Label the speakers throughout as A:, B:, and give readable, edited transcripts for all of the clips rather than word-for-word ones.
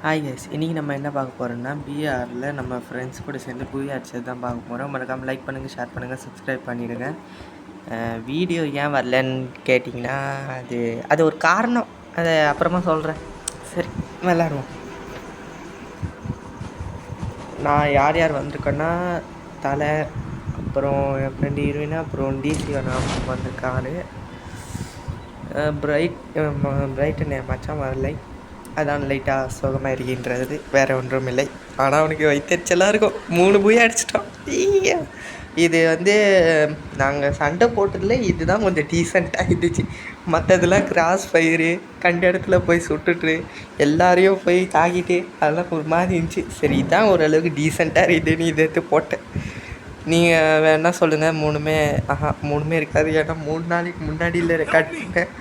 A: Hi guys, இன்றைக்கி நம்ம என்ன பார்க்க போகிறோம்னா பிஆரில் நம்ம ஃப்ரெண்ட்ஸ் கூட சேர்ந்து புவி அடிச்சது தான் பார்க்க போகிறோம். மறக்காமல் லைக் பண்ணுங்கள், ஷேர் பண்ணுங்கள், சப்ஸ்கிரைப் பண்ணிவிடுங்க. வீடியோ ஏன் வரலன்னு கேட்டிங்கன்னா அது ஒரு காரணம், அதை அப்புறமா சொல்கிறேன். சரி, விளாடுவோம். நான் யார் யார் வந்திருக்கேன்னா தலை, அப்புறம் என் ஃப்ரெண்டு இருவினா, அப்புறம் டிசி வந்திருக்காரு. பிரைட்டன் என் மச்சான் வரலை, அதான் லைட்டாக சோகமாக இருக்கின்றது, வேறு ஒன்றும் இல்லை. ஆனால் அவனுக்கு வைத்தறிச்சலாக இருக்கும். 3 புய அடிச்சிட்டோம். இது நாங்கள் சண்டை போட்டதில் இதுதான் கொஞ்சம் டீசெண்டாக இருந்துச்சு. மற்றதெல்லாம் கிராஸ் ஃபயரு, கண்ட இடத்துல போய் சுட்டுட்டு எல்லாரையும் போய் தாக்கிட்டு அதெல்லாம் ஒரு மாதிரி இருந்துச்சு. சரி, இதுதான் ஓரளவுக்கு டீசெண்டாக இருக்குதுன்னு இதை எடுத்து போட்டேன். நீங்கள் வேணா சொல்லுங்கள். மூணுமே இருக்காது, ஏன்னா 3 நாளைக்கு முன்னாடியில் ரெக்கார்ட் பண்ணேன்.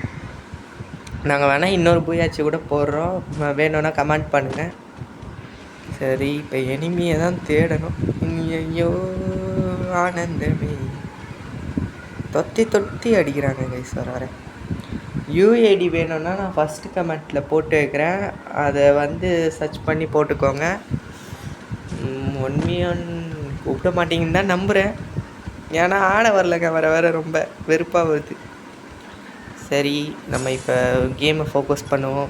A: நாங்கள் வேணால் இன்னொரு புயாச்சி கூட போடுறோம், வேணும்னா கமெண்ட் பண்ணுங்கள். சரி, இப்போ எனிமியை தான் தேடணும். ஐயோ ஆனந்தமே, தொத்தி அடிக்கிறாங்க கைஸ். வரேன். யூஏடி வேணும்னா நான் ஃபஸ்ட்டு கமெண்ட்டில் போட்டு வைக்கிறேன், அதை சர்ச் பண்ணி போட்டுக்கோங்க. ஒன்மியான் கூப்பிட மாட்டீங்கன்னு தான் நம்புகிறேன், ஏன்னா ஆட வரலங்க, வர ரொம்ப வெறுப்பாக வருது. சரி, நம்ம இப்போ கேமை ஃபோக்கஸ் பண்ணுவோம்.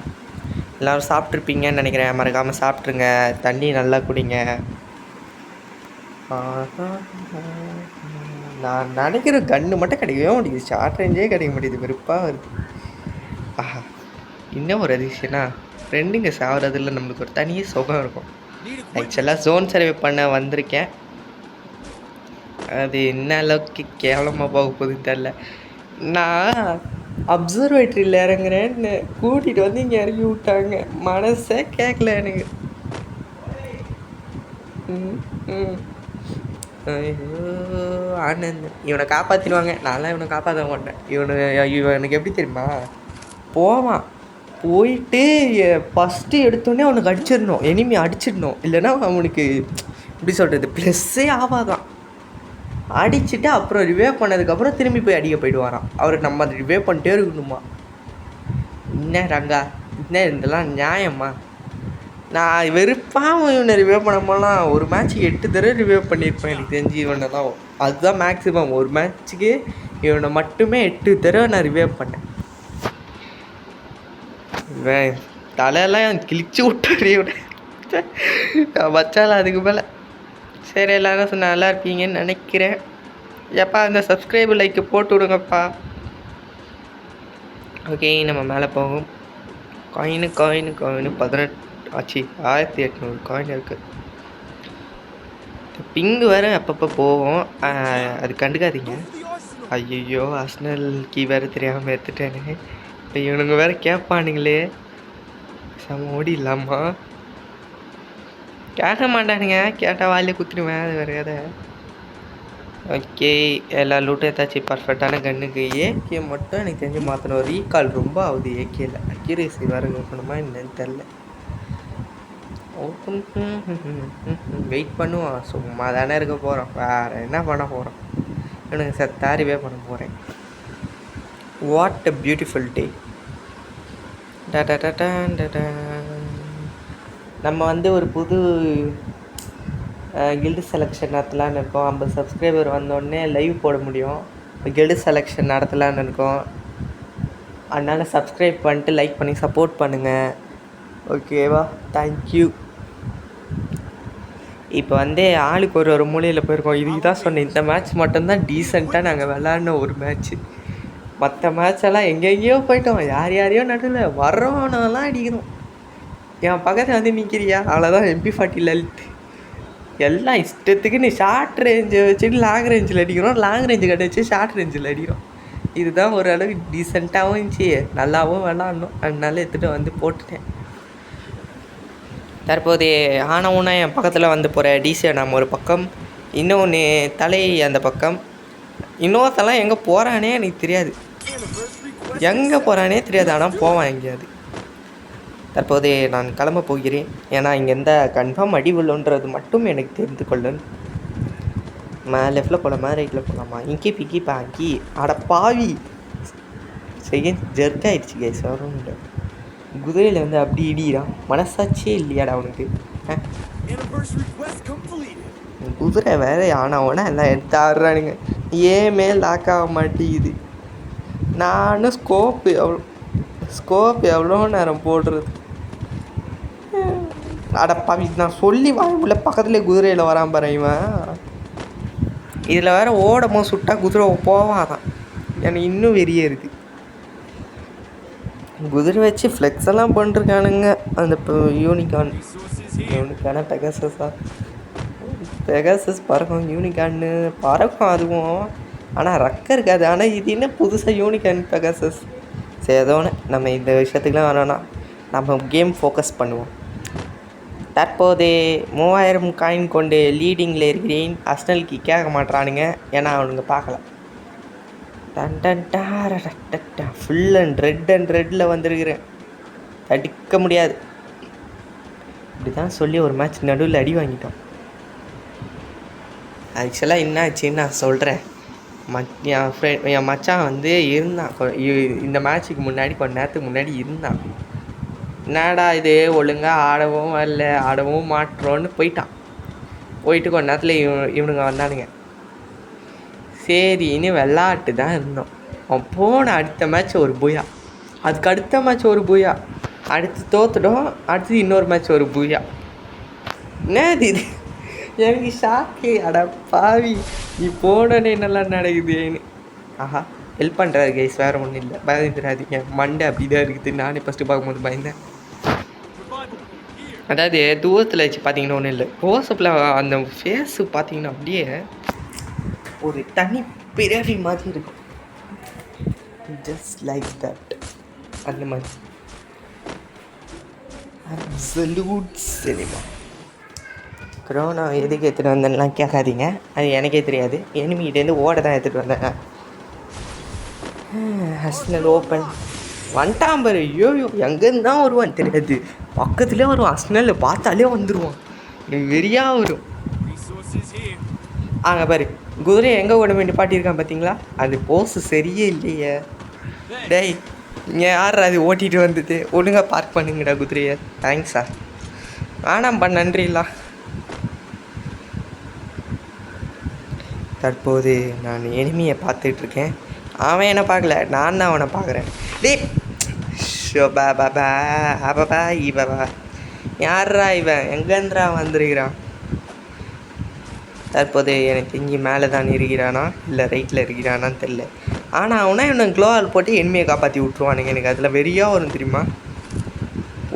A: எல்லோரும் சாப்பிட்ருப்பீங்கன்னு நினைக்கிறேன். மறக்காமல் சாப்பிட்ருங்க, தண்ணி நல்லா குடிங்க. நான் நினைக்கிற கன்று மட்டும் கிடைக்கவே முடியுது, ஷார்ட் ரேஞ்சே கிடைக்க முடியுது, வெறுப்பாக வருது. இன்னும் ஒரு அதிசயம்னா ஃப்ரெண்டுங்க சாகிறதுல நம்மளுக்கு ஒரு தனியே சுகம் இருக்கும். ஆக்சுவலாக ஜோன் சர்வே பண்ண வந்திருக்கேன், அது என்ன அளவுக்கு கேவலமாக போக போகுதுன்னு தெரில. நான் அப்சர்வேட்டரியில் இறங்குறேன்னு கூட்டிகிட்டு வந்து இங்கே இறங்கி விட்டாங்க. மனசே கேட்கல எனக்கு. ஐயோ ஆனந்த், இவனை காப்பாற்றிடுவாங்க. நான்லாம் இவனை காப்பாற்ற மாட்டேன். இவனுக்கு எப்படி தெரியுமா, போவான், போயிட்டு ஃபஸ்ட்டு எடுத்தோடனே அவனுக்கு அடிச்சிடணும், எனிமி அடிச்சிடணும், இல்லைன்னா அவனுக்கு எப்படி சொல்கிறது ப்ளஸ்ஸே ஆகாதான். அடிச்சுட்டு அப்புறம் ரிவைவ் பண்ணதுக்கப்புறம் திரும்பி போய் அடிக்க போயிடுவாராம். அவரை நம்ம அதை ரிவைவ் பண்ணிட்டே இருக்கணுமா? என்ன ரங்கா, என்ன இதெல்லாம் நியாயமா? நான் வெறுப்பாக இவனை ரிவைவ் பண்ண போனால் ஒரு மேட்ச்சுக்கு 8 தடவை ரிவைவ் பண்ணியிருப்பேன் எனக்கு தெரிஞ்சு. இவனை தான், அதுதான் மேக்ஸிமம். ஒரு மேட்ச்சுக்கு இவனை மட்டுமே 8 தடவை நான் ரிவைவ் பண்ணேன். தலையெல்லாம் கிழிச்சு விட்டாரு இவனை, வச்சால அதுக்கு மேலே. சரி, எல்லோரும் நல்லா இருப்பீங்கன்னு நினைக்கிறேன். எப்பா அந்த சப்ஸ்கிரைபு லைக்கு போட்டு விடுங்கப்பா. ஓகே, நம்ம மேலே போகும். காயினு 18 ஆச்சு, 1800 காயின் இருக்குது. பிங்கு வேறு அப்பப்போ போவோம், அது கண்டுக்காதீங்க. ஐயோ, அர்சனல் கீ வேறு தெரியாமல் எடுத்துட்டேனே. இப்போ இவனுங்க வேறு கேட்பானுங்களே, செம ஓடிடலாமா? கேட்க மாட்டானுங்க, கேட்டால் வாயிலே குத்துடுவேன், அது வேறு கதை. ஓகே, எல்லா லூட்டும் ஏதாச்சும் பர்ஃபெக்டான கன்னுக்கு. ஏகே மட்டும் எனக்கு தெரிஞ்சு மாற்றணும். ரீகால் ரொம்ப ஆகுது ஏகேயில், அக்யூரேசி வேறு இருக்கணுமா என்னன்னு தெரில. வெயிட் பண்ணுவோம், சும்மா தானே இருக்க போகிறோம், வேறு என்ன பண்ண போகிறோம்? எனக்கு செத்தாரிவே பண்ண போகிறேன். வாட் அ பியூட்டிஃபுல் டே. நம்ம ஒரு புது கில்டு செலெக்ஷன் நடத்தலான்னு இருக்கோம். 50 சப்ஸ்கிரைபர் வந்தோடனே லைவ் போட முடியும். கில்டு செலெக்ஷன் நடத்தலான்னு இருக்கோம். அதனால் சப்ஸ்கிரைப் பண்ணிட்டு லைக் பண்ணி சப்போர்ட் பண்ணுங்கள், ஓகேவா? தேங்க்யூ. இப்போ ஆளுக்கு ஒரு மூலையில் போயிருக்கோம். இதுக்கு தான் சொன்னேன், இந்த மேட்ச் மட்டும்தான் டீசெண்டாக நாங்கள் விளாட்ன ஒரு மேட்ச்சு. மற்ற மேட்செல்லாம் எங்கெங்கேயோ போயிட்டோம், யாரையோ நடுவில் வர்றோன்னெல்லாம் அடிக்கணும். என் பக்கத்தில் நிற்கிறியா, அவ்வளோதான். MP40 லலித் எல்லாம் இஷ்டத்துக்கு நீ ஷார்ட் ரேஞ்சை வச்சுட்டு லாங் ரேஞ்சில் அடிக்கிறோம், லாங் ரேஞ்சு கிடச்சி ஷார்ட் ரேஞ்சில் அடிக்கிறோம். இதுதான் ஓரளவுக்கு டீசெண்டாகவும் இருந்துச்சு, நல்லாவும் விளாட்ணும். அதனால எடுத்துகிட்டு போட்டுட்டேன். தற்போது ஆனவுன்னா என் பக்கத்தில் போகிற டிசியை நம்ம ஒரு பக்கம், இன்னொன்று தலை அந்த பக்கம். இன்னொருத்தெல்லாம் எங்கே போகிறானே எனக்கு தெரியாது, ஆனால் போவான் எங்கேயாவது. தற்போது நான் கிளம்ப போகிறேன், ஏன்னா இங்கே எந்த கன்ஃபார்ம் அடி விழுன்றது மட்டும் எனக்கு தெரிந்து கொள்ளணும். லெஃப்டில் போகலாமா ரைட்டில் போகலாமா? இங்கி பிக்கி பாக்கி, அட பாவி, செகண்ட் ஜெர்க் ஆகிடுச்சு கைஸ். வரும் குதிரையில் வந்து அப்படி இடிக்கிறான். மனசாட்சியே இல்லையாடா அவனுக்கு? குதிரை வேற ஆனவனா எல்லாம் எடுத்து ஆடுறானுங்க. ஏமே லாக் ஆக மாட்டேங்குது. நானும் ஸ்கோப் எவ்வளோ நேரம் போடுறது. அடப்பாவி, நான் சொல்லி வாய்ப்புல பக்கத்துலேயே குதிரையில் வரான் பாரு இவன். இதில் வேற ஓடமோ சுட்டா குதிரை போவாதான். எனக்கு இன்னும் வெறியே இருக்குது. குதிரை வச்சு ஃப்ளெக்ஸ் எல்லாம் பண்ணிருக்கானுங்க. அந்த யூனிக்கான பெகாசஸ் பறக்கும். யூனிகான்னு பறக்கும் அதுவும், ஆனால் ரக்க இருக்காது. ஆனால் இது என்ன புதுசாக யூனிகான் பெகாசஸ். சரி, ஏதோன்னு நம்ம இந்த விஷயத்துக்குலாம் வேணாம்னா நம்ம கேம் ஃபோக்கஸ் பண்ணுவோம். தற்போது 3000 காயின் கொண்டு லீடிங்கில் இருக்கிறேன். அஸ்னலுக்கு கேட்க மாட்டானுங்க, ஏன்னா அவனுங்க பார்க்கல. ஃபுல் அண்ட் ரெட்டில் வந்திருக்கிறேன். தடுக்க முடியாது. இப்படி தான் சொல்லி ஒரு மேட்ச் நடுவில் அடி வாங்கிட்டோம். ஆக்சுவலாக என்ன ஆச்சுன்னு நான் சொல்கிறேன். என் மச்சான் வந்து இருந்தான் இந்த மேட்ச்சுக்கு முன்னாடி, கொஞ்ச நேரத்துக்கு முன்னாடி இருந்தான். என்னடா இது ஒழுங்காக ஆடவும் மாட்டுறோன்னு போயிட்டான். போயிட்டு கொஞ்ச நேரத்தில் இவனுங்க வந்தானுங்க. சரின்னு விளாட்டு தான் இருந்தோம். அவன் போன அடுத்த மேட்ச் ஒரு பூயா, அதுக்கு அடுத்த மேட்ச் ஒரு பூயா, அடுத்து தோத்துட்டோம். அடுத்து இன்னொரு மேட்ச் ஒரு பூயா. என்னது இது? எனக்கு ஷாக்கு. அட பாவி, நீ போனோன்னே என்னெல்லாம் நடக்குதுன்னு. ஆஹா, ஹெல்ப் பண்ணுறாரு கைஸ், வேறு ஒன்றும் இல்லை. பயந்துடாதீங்க, மண்டை அப்படி தான் இருக்குது. நானே ஃபஸ்ட்டு பார்க்கும்போது பயந்தேன். அதாவது தூரத்தில் வச்சு பார்த்தீங்கன்னா ஒன்றும் இல்லை. க்ளோஸ்அப்பில் அந்த ஃபேஸு பார்த்தீங்கன்னா அப்படியே ஒரு தனி பிறவி மாதிரி இருக்கும். Just like that. அந்த மாதிரி அப்சல்யூட் சினிமா. கொரோனா எதுக்கு எடுத்துகிட்டு வந்தேன்லாம் கேட்காதீங்க, அது எனக்கே தெரியாது. எனிமிகிட்டேருந்து ஓட தான் எடுத்துகிட்டு வந்தேன். அஸ்னல் ஓப்பன் வந்துட்டான் பாரு. ஐயோ, எங்கேருந்து தான் வருவான் தெரியாது. பக்கத்துலேயே வருவான். அஸ்னலில் பார்த்தாலே வந்துடுவான். வெறியாக வரும். அங்கே பாரு, குதிரை எங்கே ஓட வேண்டி பாட்டியிருக்கான் பார்த்தீங்களா? அது போஸு சரியே இல்லையே. டேய், இங்கே யார் அது ஓட்டிகிட்டு வந்துட்டு? ஒழுங்காக பார்க் பண்ணுங்கடா குதிரையை. தேங்க்ஸா. ஆனாம்பா, நன்றிலா. தற்போது நான் எனிமியை பார்த்துட்ருக்கேன். அவன் என்னை பார்க்கல, நான் தான் அவனை பார்க்குறேன். டேய் ஷோபா பாபா ஆபாபா ஈபாபா, யார்ரா இவன்? எங்கேருந்துரா வந்திருக்கிறான்? தற்போது எனக்கு இங்கே மேலே தான் இருக்கிறானா இல்லை ரைட்டில் இருக்கிறானான்னு தெரில. ஆனால் அவனா இவனை க்ளோவால் போட்டு எனிமையை காப்பாற்றி விட்ருவானுங்க. எனக்கு அதில் வெறியாக வரும் தெரியுமா?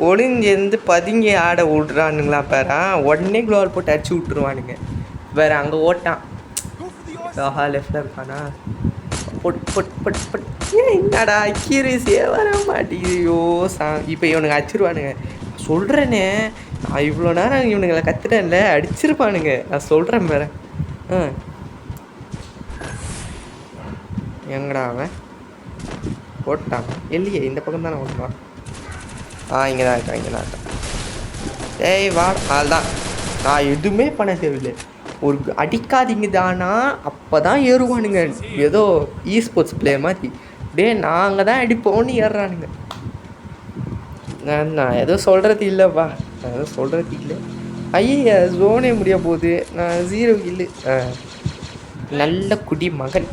A: ஒளிஞ்சேருந்து பதுங்கி ஆட விட்றானுங்களா பாரு. உடனே க்ளோவால் போட்டு அடிச்சு விட்ருவானுங்க. வேறு அங்கே ஓட்டான். ஆஹா, லெஃப்டில் இருக்கானா? என்னடா கீரிஸே வர மாட்டேங்குது. இப்போ இவனுங்க அடிச்சிருவானுங்க சொல்கிறேனே. நான் இவ்வளோ நேரம் இவனுங்களை கத்துட்டேன்ல, அடிச்சிருப்பானுங்க. நான் சொல்கிறேன் வேற. எங்கடா அவன் ஓட்டான்? இல்லையே, இந்த பக்கம் தானே ஓட்டுவான். இங்கே தான் இருக்கான். ஏய் வா, அதுதான். நான் எதுவுமே பண்ண தேவையில்லை. ஒரு அடிக்காதீங்க தானா, அப்போ தான் ஏறுவானுங்க. ஏதோ ஸ்போர்ட்ஸ் பிளேயர் மாதிரி. நாங்கள் தான் அடிப்போன்னு ஏறுறானுங்க. நான் எதுவும் சொல்கிறது இல்லைப்பா, நான் எதுவும் சொல்கிறது இல்லை. ஐயா, ஜோனே முடிய போகுது. நான் 0 கில்லு. நல்ல குடி மகன்,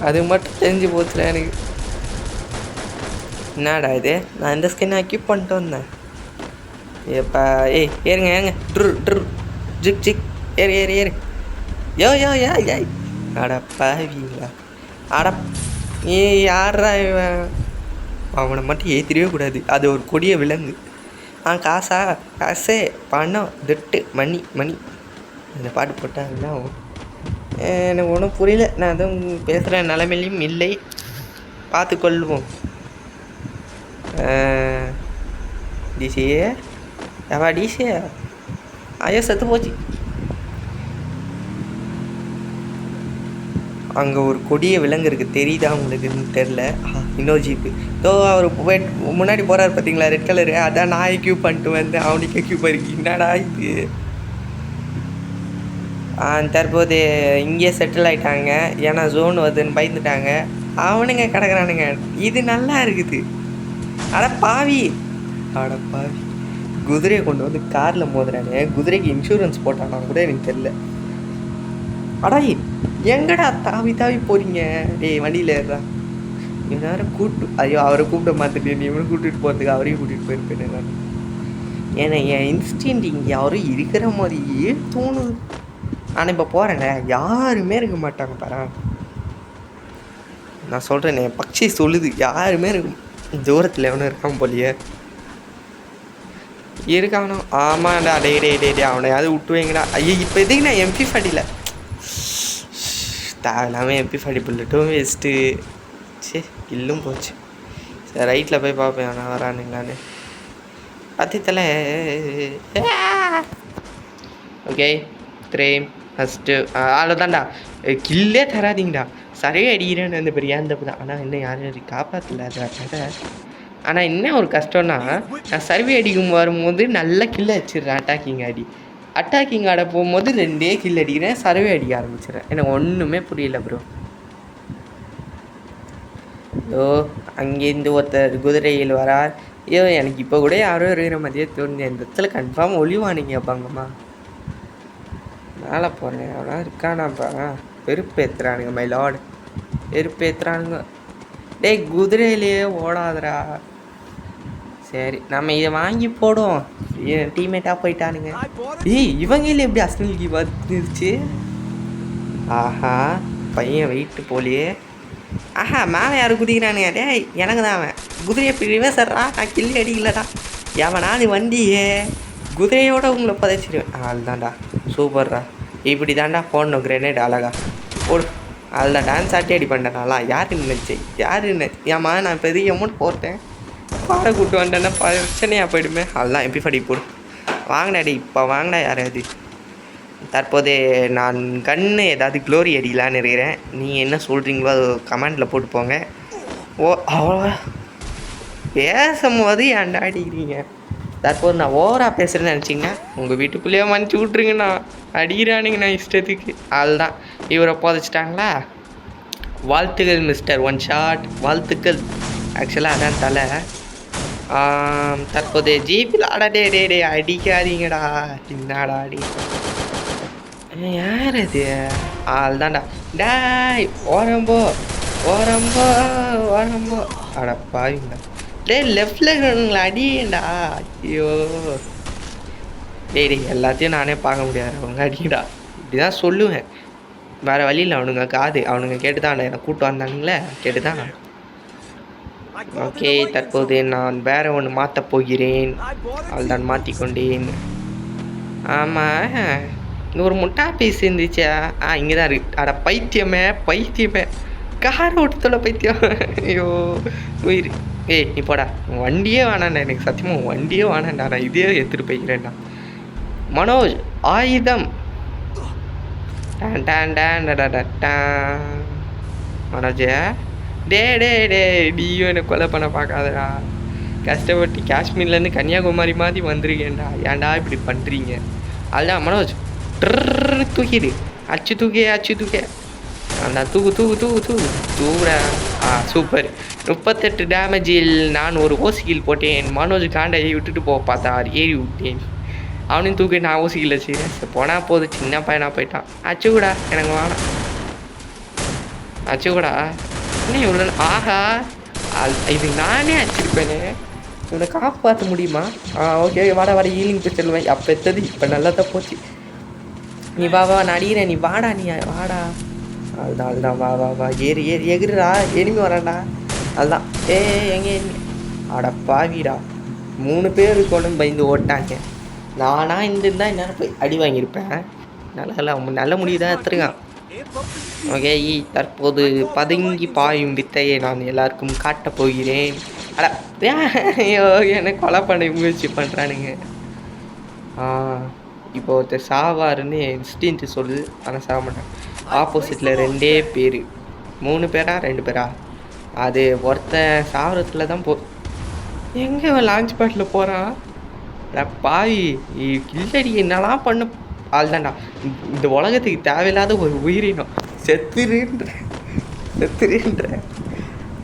A: அது மட்டும் தெரிஞ்சு போச்சுல எனக்கு. என்னடா இது? நான் இந்த ஸ்கின் அக்யூப் பண்ணிட்டு வந்தேன். ஏறுங்க ஜிக் ஜிக் ஏறு. யோ அடப்பாவீங்களா? யாரா இவன்? அவனை மட்டும் ஏற்றிடவே கூடாது. அது ஒரு கொடிய விலங்கு. காசே பணம் திட்டு மணி இந்த பாட்டு போட்டாங்கன்னா எனக்கு ஒன்றும் புரியல. நான் எதுவும் பேசுகிற நிலைமையிலையும் இல்லை. பார்த்துக்கொள்வோம். டிசியே ஐயோ, செத்து போச்சு. அங்கே ஒரு கொடிய விலங்கு இருக்குது, தெரியுதா உங்களுக்குன்னு தெரில. இன்னொரு ஜீப்பு அவர் முன்னாடி போகிறாரு பார்த்தீங்களா, ரெட் கலரு. அதான் நான் எக்யூப் பண்ணிட்டு வந்தேன். அவனுக்கு எக்யூப் இருக்கு. என்னடா இது? தற்போது இங்கே செட்டில் ஆகிட்டாங்க. ஏன்னா ஜோன் வருதுன்னு பயந்துட்டாங்க. அவனுங்க கிடக்குறானுங்க. இது நல்லா இருக்குது. அட பாவி, ஆடப்பா குதிரையை கொண்டு வந்து காரில் மோதுறானே, குதிரைக்கு இன்சூரன்ஸ் போட்டானா கூட எனக்கு தெரியல. அடா எங்கடா தாவி தாவி போகிறீங்க? டேய் வண்டியில் ஏறா. எல்லாரும் ஐயோ அவரை கூப்பிட மாட்டேன், நீ இவனை கூப்பிட்டுட்டு போகிறதுக்கு அவரையும் கூட்டிகிட்டு போயிருப்பேன் நான். ஏன்னா என் இன்ஸ்டின்ட் இங்கே யாரும் இருக்கிற மாதிரியே தோணுது. ஆனால் இப்போ போகிறேன்ல யாருமே இருக்க மாட்டாங்க பாரு. நான் சொல்கிறேனே பக்ஷி சொல்லுது யாருமே இருக்கும். தூரத்தில் எவனும் இருக்கான் போலியே இருக்கானோ. ஆமாண்டா டே டே டே டே அவனையாவது விட்டு வைங்கடா. ஐயோ இப்போ எதுக்கு நான் MP40 தேவையில்லாமல் MP40 புல்லட்டும் வேஸ்ட்டு. சே இல்லும் போச்சு. சரி ரைட்டில் போய் பார்ப்பேன் ஆனால் வரானுங்களான்னு. பத்தியத்தில் ஓகே 3 ஃபஸ்ட்டு அவ்வளோதான்டா. கில்லே தராதிங்கடா. சரியாக அடிக்கிறேன்னு அந்த பெரிய தப்பு தான். ஆனால் இன்னும் யாரும் காப்பாற்றல அதை. ஆனால் என்ன ஒரு கஷ்டம்னா நான் சர்வே அடிக்கும் வரும்போது நல்லா கில்ல வச்சிடுறேன். அட்டாக்கிங் ஆட போகும்போது 2 கில் அடிக்கிறேன், சர்வே அடிக்க ஆரம்பிச்சிடுறேன். எனக்கு ஒன்றுமே புரியல ப்ரோ. ஓ அங்கேருந்து ஒருத்தர் குதிரையில் வரார். ஐயோ எனக்கு இப்போ கூட யாரோ இருக்கிற மாதிரியே தோணுது. இந்த இடத்துல கன்ஃபார்ம் ஒளிவானிங்க வைப்பாங்கம்மா. மேலே போகிறேன் எவ்வளோ இருக்கானாப்பா. வெறுப்பேற்றுறானுங்க மை லார்டு, வெறுப்பேற்றுறானுங்க. டேய் குதிரையிலேயே ஓடாதரா. சரி நம்ம இதை வாங்கி போடுவோம். டீம்மேட்டாக போயிட்டானுங்க. இவங்கள எப்படி அஸ்னில்கி வந்துருச்சு? ஆஹா பையன் வெயிட்டு போலியே. ஆஹா மேலே யாரும் குதிக்கிறானுங்க. டே எனக்கு தான் அவன் குதிரையை பிரிவே சர்றா. நான் கிள்ளி அடிக்கலடா. எவனா நீ வண்டியே குதிரையோட உங்களை புதைச்சிடுவேன். அதுதான்டா சூப்பர்ரா. இப்படி தான்டா போடணும் கிரேனேட் அழகா போடு. அதில் டான்ஸ் ஆட்டி அடி பண்ணனாலா யார் நினைச்சு ஏம்மா நான் பெரிய அமௌண்ட் போட்டேன் பாறை கூட்டு வந்துட்டேன்னா பிரச்சனையாக போயிடுமே. அதெல்லாம் MP40 போடு. வாங்கினாடி இப்போ வாங்கினா யாராவது. தற்போது நான் கண்ணு ஏதாவது க்ளோரி அடிக்கலான்னு இருக்கிறேன். நீங்கள் என்ன சொல்கிறீங்களோ அது கமெண்டில் போட்டு போங்க. ஓ அவ்வளோ பேசும்போது ஏன்டா அடிக்கிறீங்க? தற்போது நான் ஓவராக பேசுகிறேன்னு நினச்சிங்கன்னா உங்கள் வீட்டுக்குள்ளேயே மன்னிச்சு விட்ருங்கண்ணா. அடிக்கிறானுங்கண்ணா இஷ்டத்துக்கு. அதுதான் இவரை புதைச்சிட்டாங்களா. வாழ்த்துக்கள் மிஸ்டர் ஒன் ஷாட், வாழ்த்துக்கள். ஆக்சுவலாக அதான் தலை. தற்போது ஜிபியில் டே டே அடிக்காதீங்கடா. என்னடா அடி யார் அது? அதுதான்டா டாய் ஓரம்போ ஓரம்போ ஓரம்போ. அடப்பாங்க டே லெஃப்டில் இருக்கிறவங்கள அடியேண்டா. ஐயோ டேய் எல்லாத்தையும் நானே பார்க்க முடியாது. அவங்க அடிக்கடா இப்படி தான் சொல்லுவேன். வேறு வழியில் அவனுங்க அவனுங்க கேட்டு தான் என்னை கூப்பிட்டு வந்தானுங்களே கேட்டு தான். ஓகே தற்போது நான் வேறு ஒன்று மாற்றப் போகிறேன். அவள்தான் மாற்றிக்கொண்டேன். ஆமாம் இங்கே ஒரு முட்டா பீஸ் இருந்துச்சா? இங்கே தான் இருக்கு. அட பைத்தியமே கார் ஓட்டத்தோட பைத்தியம். ஐயோ உயிர். ஏய் நீ போடா வண்டியே வேணாண்டா. எனக்கு சத்தியமாக வண்டியே வேணாண்டா. நான் இதே எடுத்துகிட்டு போய்க்கிறேன்டா. மனோஜ் ஆயுதம். மனோஜ் டே நீயும் என்னை கொலை பண்ண பார்க்காதடா. கஷ்டப்பட்டு காஷ்மீர்லேருந்து கன்னியாகுமரி மாதிரி வந்திருக்கேன்டா. ஏன்டா இப்படி பண்ணுறீங்க? அதுதான் மனோஜ் தூக்கிடு. அச்சு தூக்கே அந்த தூக்குடா. சூப்பர். 38 டேமேஜில் நான் ஒரு ஓசிக்கில் போட்டேன். மனோஜ் காண்டையை விட்டுட்டு போக பார்த்தார், ஏறி விட்டேன். அவனையும் தூக்கி நான் ஓசிக்கில் வச்சுக்கிறேன். போனால் போது சின்ன பையனாக போயிட்டான். அச்சுக்கூடா எனக்கு வேணாம். அச்சுக்கூடா என்ன இவ்வளோ ஆஹா இது நானே அடிச்சிருப்பேனே. இவனை காப்பாற்ற முடியுமா? ஓகே வாடா ஈலிங் போய் செல்வேன். அப்போ எத்தது இப்போ நல்லா தான் போச்சு. நீ வா நான் அடிக்கிறேன். நீ வாடா அதுதான் வா ஏறி எகுறா. எனிமி வரான்டா. அதுதான் எங்கே அட பாவிடா 3 பேர் கொண்டு பயந்து ஓட்டாங்க. நானா இருந்திருந்தா என்னால் போய் அடி வாங்கியிருப்பேன். நல்ல முடிவுதான் எடுத்துருக்கான். ஓகே தற்போது பதுங்கி பாயும் வித்தையை நான் எல்லாருக்கும் காட்டப் போகிறேன். அட என்னை கொலை பண்ண முயற்சி பண்ணுறானுங்க. இப்போ ஒருத்தர் சாவாருன்னு இன்ஸ்டின்ட்டு சொல்லுது. ஆனால் சாக மாட்டேன். ஆப்போசிட்டில் 2 பேர் 3 பேரா 2 பேரா அது ஒருத்தன் சாவரத்தில் தான் எங்கே லான்ச் பேட்டில் போகிறான்? பாவி கில்லடி என்னெல்லாம் பண்ண ஆள்தான்டா. இந்த உலகத்துக்கு தேவையில்லாத ஒரு உயிரினம். செத்துருன்ற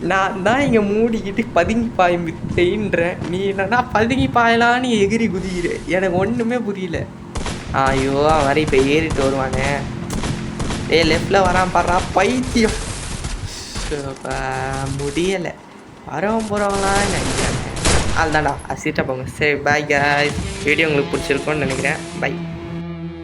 A: நான் தான் இங்கே மூடிக்கிட்டு பதுங்கி பாய்ன்றேன், நீ என்னன்னா பதுங்கி பாயலான்னு எகிரி குதிக்கிற. எனக்கு ஒன்றுமே புரியல. ஐயோ அவன் வர இப்போ ஏறிட்டு வருவானே. லெஃப்டில் வரான் பாடுறா பைத்தியம். முடியலை. வரவன் போகிறவங்களாம் நினைக்கிறேன். அதுதான்டா அசிட்டா போங்க. சரி பாய் காய்ஸ். வீடியோ உங்களுக்கு பிடிச்சிருக்கோன்னு நினைக்கிறேன். பை.